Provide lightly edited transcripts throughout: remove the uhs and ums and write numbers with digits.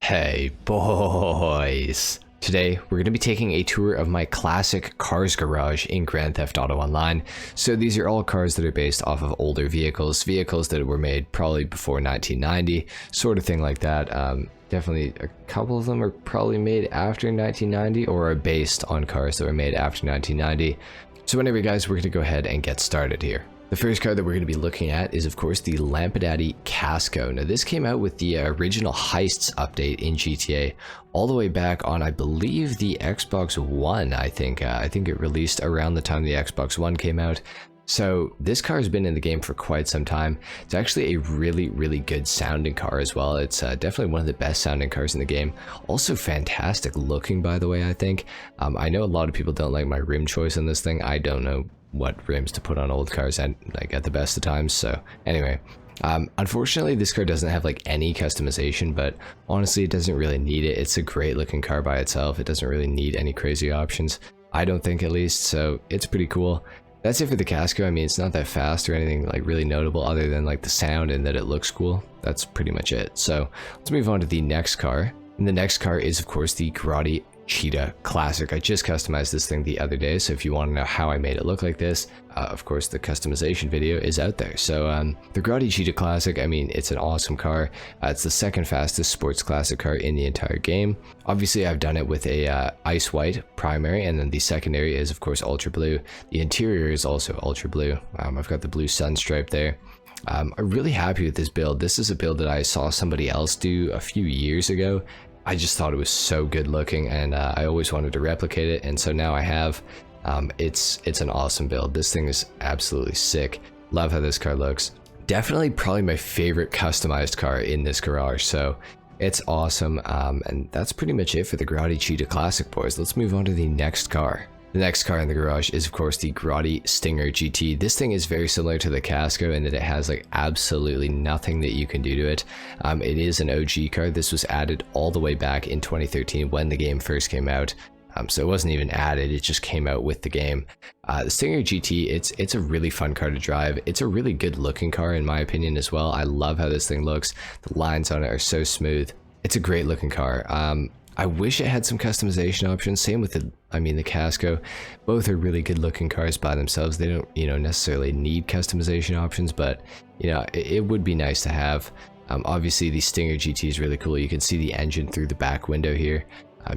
Hey boys! Today we're going to be taking a tour of my classic cars garage in Grand Theft Auto Online. So these are all cars that are based off of older vehicles that were made probably before 1990, sort of thing like that. Definitely a couple of them are probably made after 1990 or are based on cars that were made after 1990. So anyway guys, we're going to go ahead and get started here. The first car that we're going to be looking at is of course the Lampa Daddy Casco. Now this came out with the original Heists update in GTA all the way back on, I believe, the Xbox One. I think it released around the time the Xbox One came out. So this car has been in the game for quite some time. It's actually a really good sounding car as well. It's definitely one of the best sounding cars in the game. Also fantastic looking, by the way, I think. I know a lot of people don't like my rim choice on this thing. I don't know what rims to put on old cars at the best of times. So anyway, unfortunately this car doesn't have like any customization, but honestly it doesn't really need it. It's a great looking car by itself. It doesn't really need any crazy options, I don't think, at least. So it's pretty cool. That's it for the Casco. I mean, it's not that fast or anything like really notable other than like the sound and that it looks cool. That's pretty much it. So let's move on to the next car. And the next car is of course the Grotti Cheetah Classic. I just customized this thing the other day, so if you want to know how I made it look like this, of course the customization video is out there. So the Grotti Cheetah Classic, I mean, it's an awesome car. It's the second fastest sports classic car in the entire game. Obviously I've done it with a ice white primary, and then the secondary is of course ultra blue. The interior is also ultra blue. I've got the blue sun stripe there. I'm really happy with this build. This is a build that I saw somebody else do a few years ago. I just thought it was so good looking, and I always wanted to replicate it, and so now I have. It's an awesome build. This thing is absolutely sick. Love how this car looks. Definitely probably my favorite customized car in this garage, so it's awesome. And that's pretty much it for the Grotti Cheetah Classic, boys. Let's move on to the next car. The next car in the garage is of course the Grotti Stinger GT. This thing is very similar to the Casco in that it has like absolutely nothing that you can do to it. It is an OG car. This was added all the way back in 2013 when the game first came out. So it wasn't even added, it just came out with the game. The Stinger GT, it's a really fun car to drive. It's a really good looking car in my opinion as well. I love how this thing looks. The lines on it are so smooth. It's a great looking car. I wish it had some customization options. Same with the Casco. Both are really good looking cars by themselves. They don't, necessarily need customization options, but it would be nice to have. Obviously the Stinger GT is really cool. You can see the engine through the back window here.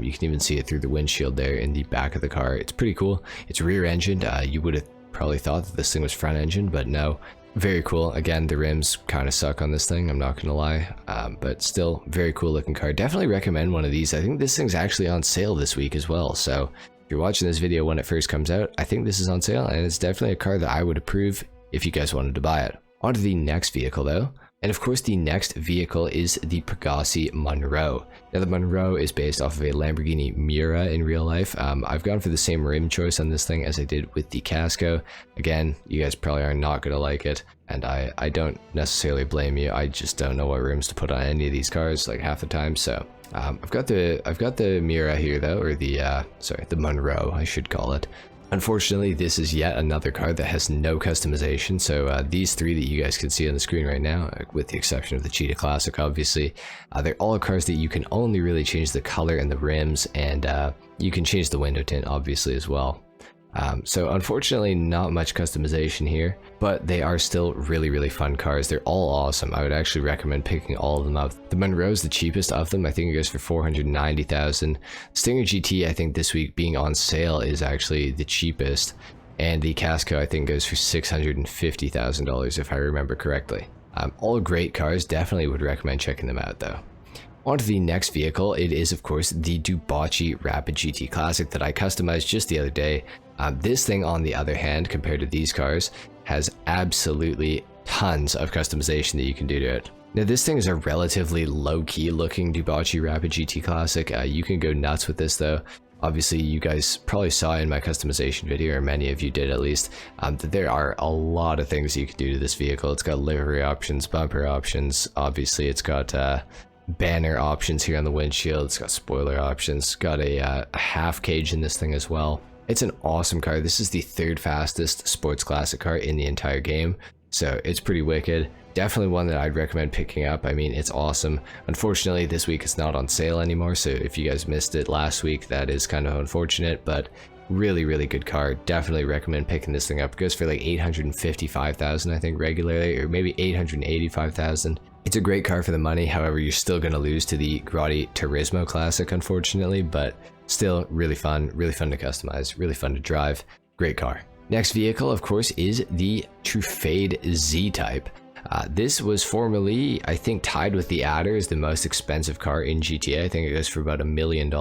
You can even see it through the windshield there in the back of the car. It's pretty cool. It's rear engined. You would have probably thought that this thing was front engined, but no. Very cool. Again, the rims kind of suck on this thing, I'm not gonna lie, but still very cool looking car. Definitely recommend one of these. I think this thing's actually on sale this week as well, so if you're watching this video when it first comes out, I think this is on sale, and it's definitely a car that I would approve if you guys wanted to buy it. On to the next vehicle though. And of course the next vehicle is the Pagani Monroe. Now the Monroe is based off of a Lamborghini Miura in real life. I've gone for the same rim choice on this thing as I did with the Casco. Again, you guys probably are not going to like it, and I don't necessarily blame you. I just don't know what rims to put on any of these cars like half the time. So I've got the Miura here though, or the Monroe I should call it. Unfortunately, this is yet another car that has no customization, so these three that you guys can see on the screen right now, with the exception of the Cheetah Classic obviously, they're all cars that you can only really change the color and the rims, and you can change the window tint obviously as well. So unfortunately not much customization here, but they are still really fun cars. They're all awesome. I would actually recommend picking all of them up. The Monroe's the cheapest of them. I think it goes for $490,000. Stinger GT, I think this week being on sale, is actually the cheapest, and the Casco I think goes for $650,000 if I remember correctly. All great cars. Definitely would recommend checking them out though. On to the next vehicle. It is of course the Dubocci Rapid GT Classic that I customized just the other day. This thing, on the other hand, compared to these cars, has absolutely tons of customization that you can do to it. Now this thing is a relatively low-key looking Dubocci Rapid GT Classic. You can go nuts with this though. Obviously you guys probably saw in my customization video, or many of you did at least, that there are a lot of things you can do to this vehicle. It's got livery options, bumper options, obviously it's got banner options here on the windshield, it's got spoiler options, got a half cage in this thing as well. It's an awesome car. This is the third fastest sports classic car in the entire game, so it's pretty wicked. Definitely one that I'd recommend picking up. I mean, it's awesome. Unfortunately, this week it's not on sale anymore, so if you guys missed it last week, that is kind of unfortunate, but really, really good car. Definitely recommend picking this thing up. It goes for like 855,000, I think, regularly, or maybe 885,000. It's a great car for the money. However, you're still going to lose to the Grotti Turismo Classic, unfortunately, but still really fun to customize, really fun to drive. Great car. Next vehicle, of course, is the Truffade Z-Type. This was formerly, I think, tied with the Adder as the most expensive car in GTA. I think it goes for about $1 million.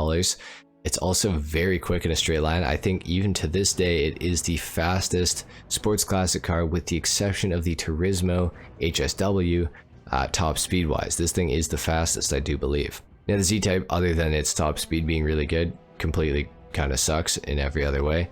It's also very quick in a straight line. I think even to this day, it is the fastest sports classic car with the exception of the Turismo HSW top speed-wise. This thing is the fastest, I do believe. Now, the Z-Type, other than its top speed being really good, completely kind of sucks in every other way.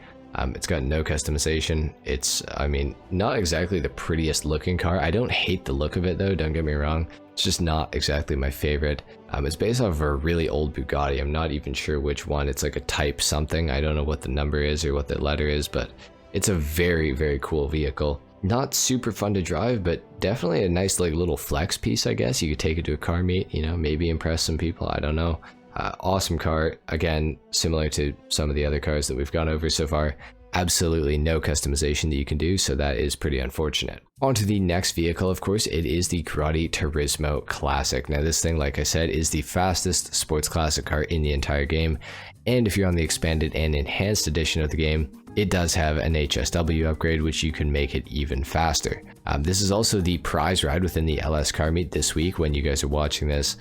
It's got no customization. It's, I mean, not exactly the prettiest looking car. I don't hate the look of it though, don't get me wrong. It's just not exactly my favorite. It's based off of a really old Bugatti. I'm not even sure which one. It's like a Type something. I don't know what the number is or what the letter is, but it's a very, very cool vehicle. Not super fun to drive, but definitely a nice like little flex piece, I guess. You could take it to a car meet, you know, maybe impress some people, I don't know. Awesome car, again, similar to some of the other cars that we've gone over so far. Absolutely no customization that you can do, so that is pretty unfortunate. On to the next vehicle, of course, it is the Grotti Turismo Classic. Now this thing, like I said, is the fastest sports classic car in the entire game, and if you're on the expanded and enhanced edition of the game, it does have an HSW upgrade, which you can make it even faster. This is also the prize ride within the LS car meet this week when you guys are watching this.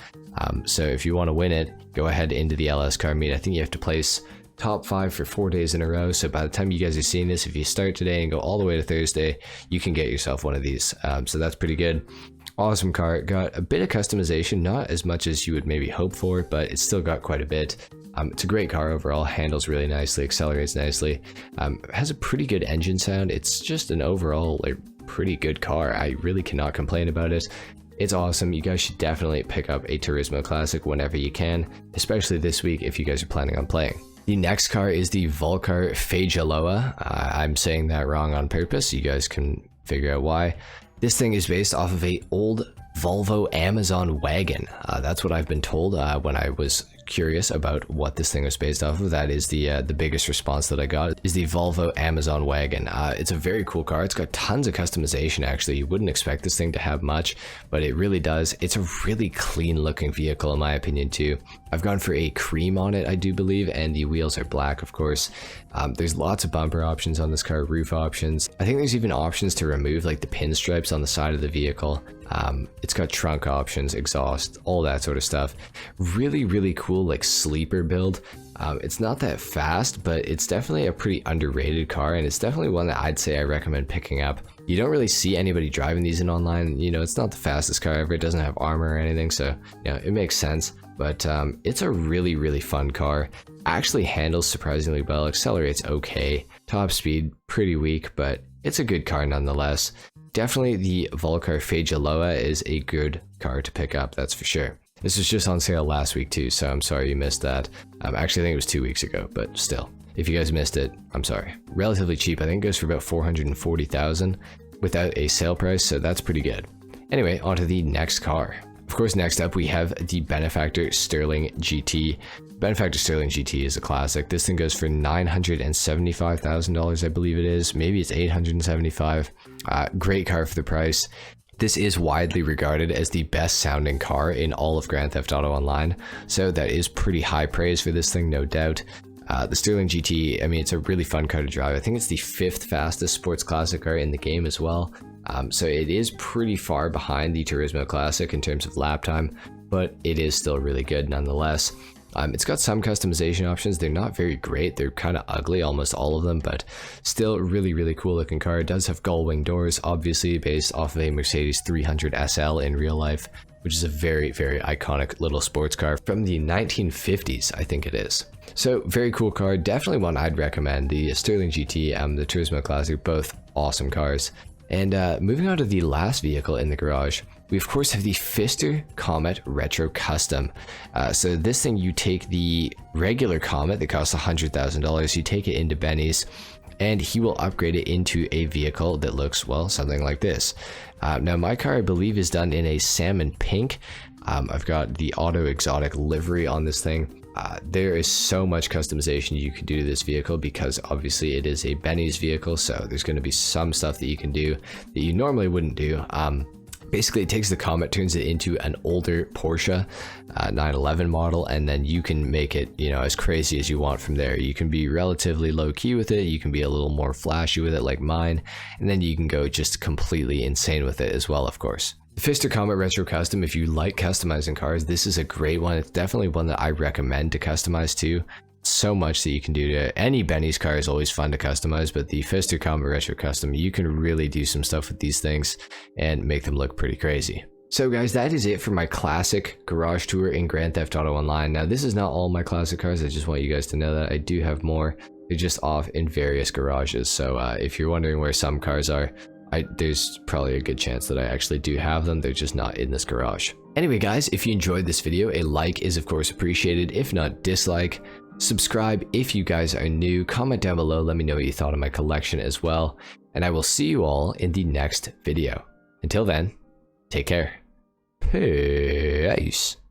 So if you want to win it, go ahead into the LS car meet. I think you have to place top 5 for 4 days in a row. So by the time you guys are seeing this, if you start today and go all the way to Thursday, you can get yourself one of these. So that's pretty good. Awesome car. Got a bit of customization, not as much as you would maybe hope for, but it's still got quite a bit. It's a great car overall, handles really nicely, accelerates nicely, has a pretty good engine sound. It's just an overall like pretty good car. I really cannot complain about it. It's awesome. You guys should definitely pick up a Turismo Classic whenever you can, especially this week if you guys are planning on playing. The next car is the Volker Feijolo. I'm saying that wrong on purpose. You guys can figure out why. This thing is based off of a old Volvo Amazon wagon. That's what I've been told when I was curious about what this thing was based off of. That is the biggest response that I got is the Volvo Amazon wagon. It's a very cool car. It's got tons of customization actually. You wouldn't expect this thing to have much, but it really does. It's a really clean looking vehicle in my opinion too. I've gone for a cream on it, I do believe, and the wheels are black, of course. There's lots of bumper options on this car, roof options. I think there's even options to remove like the pinstripes on the side of the vehicle. It's got trunk options, exhaust, all that sort of stuff. Really, really cool like sleeper build. It's not that fast, but it's definitely a pretty underrated car, and it's definitely one that I'd say I recommend picking up. You don't really see anybody driving these in online. You know, it's not the fastest car ever. It doesn't have armor or anything, so you know, it makes sense. But it's a really, really fun car. Actually handles surprisingly well, accelerates okay. Top speed, pretty weak, but it's a good car nonetheless. Definitely the Volker Feijolo is a good car to pick up, that's for sure. This was just on sale last week too, so I'm sorry you missed that. Actually, I think it was 2 weeks ago, but still. If you guys missed it, I'm sorry. Relatively cheap, I think it goes for about 440,000 without a sale price, so that's pretty good. Anyway, on to the next car. Of course, next up we have the Benetton Sterling GT. Benetton Sterling GT is a classic. This thing goes for $975,000, I believe it is. Maybe it's $875,000. Great car for the price. This is widely regarded as the best sounding car in all of Grand Theft Auto Online, so that is pretty high praise for this thing, no doubt. The Sterling GT, I mean, it's a really fun car to drive. I think it's the 5th fastest sports classic car in the game as well. So it is pretty far behind the Turismo Classic in terms of lap time, but it is still really good nonetheless. It's got some customization options. They're not very great. They're kind of ugly, almost all of them, but still really, really cool looking car. It does have gull wing doors, obviously based off of a Mercedes 300 SL in real life, which is a very, very iconic little sports car from the 1950s, I think it is. So very cool car, definitely one I'd recommend. The Sterling GT and the Turismo Classic, both awesome cars. And moving on to the last vehicle in the garage, we of course have the Pfister Comet Retro Custom. So this thing, you take the regular Comet that costs $100,000, you take it into Benny's, and he will upgrade it into a vehicle that looks, well, something like this. Now my car, I believe, is done in a salmon pink. I've got the auto exotic livery on this thing. There is so much customization you can do to this vehicle because obviously it is a Benny's vehicle, so there's going to be some stuff that you can do that you normally wouldn't do. Basically, it takes the Comet, turns it into an older Porsche 911 model, and then you can make it, you know, as crazy as you want from there. You can be relatively low-key with it, you can be a little more flashy with it like mine, and then you can go just completely insane with it as well, of course. The Fister Comet Retro Custom, if you like customizing cars, this is a great one. It's definitely one that I recommend to customize too. So much that you can do to any Benny's car is always fun to customize, but the Fister Comet Retro Custom, you can really do some stuff with these things and make them look pretty crazy. So guys, that is it for my classic garage tour in Grand Theft Auto Online. Now this is not all my classic cars, I just want you guys to know that I do have more. They're just off in various garages, so if you're wondering where some cars are, there's probably a good chance that I actually do have them, they're just not in this garage. Anyway guys, if you enjoyed this video, a like is of course appreciated, if not dislike. Subscribe if you guys are new, comment down below, let me know what you thought of my collection as well, and I will see you all in the next video. Until then, take care. Peace.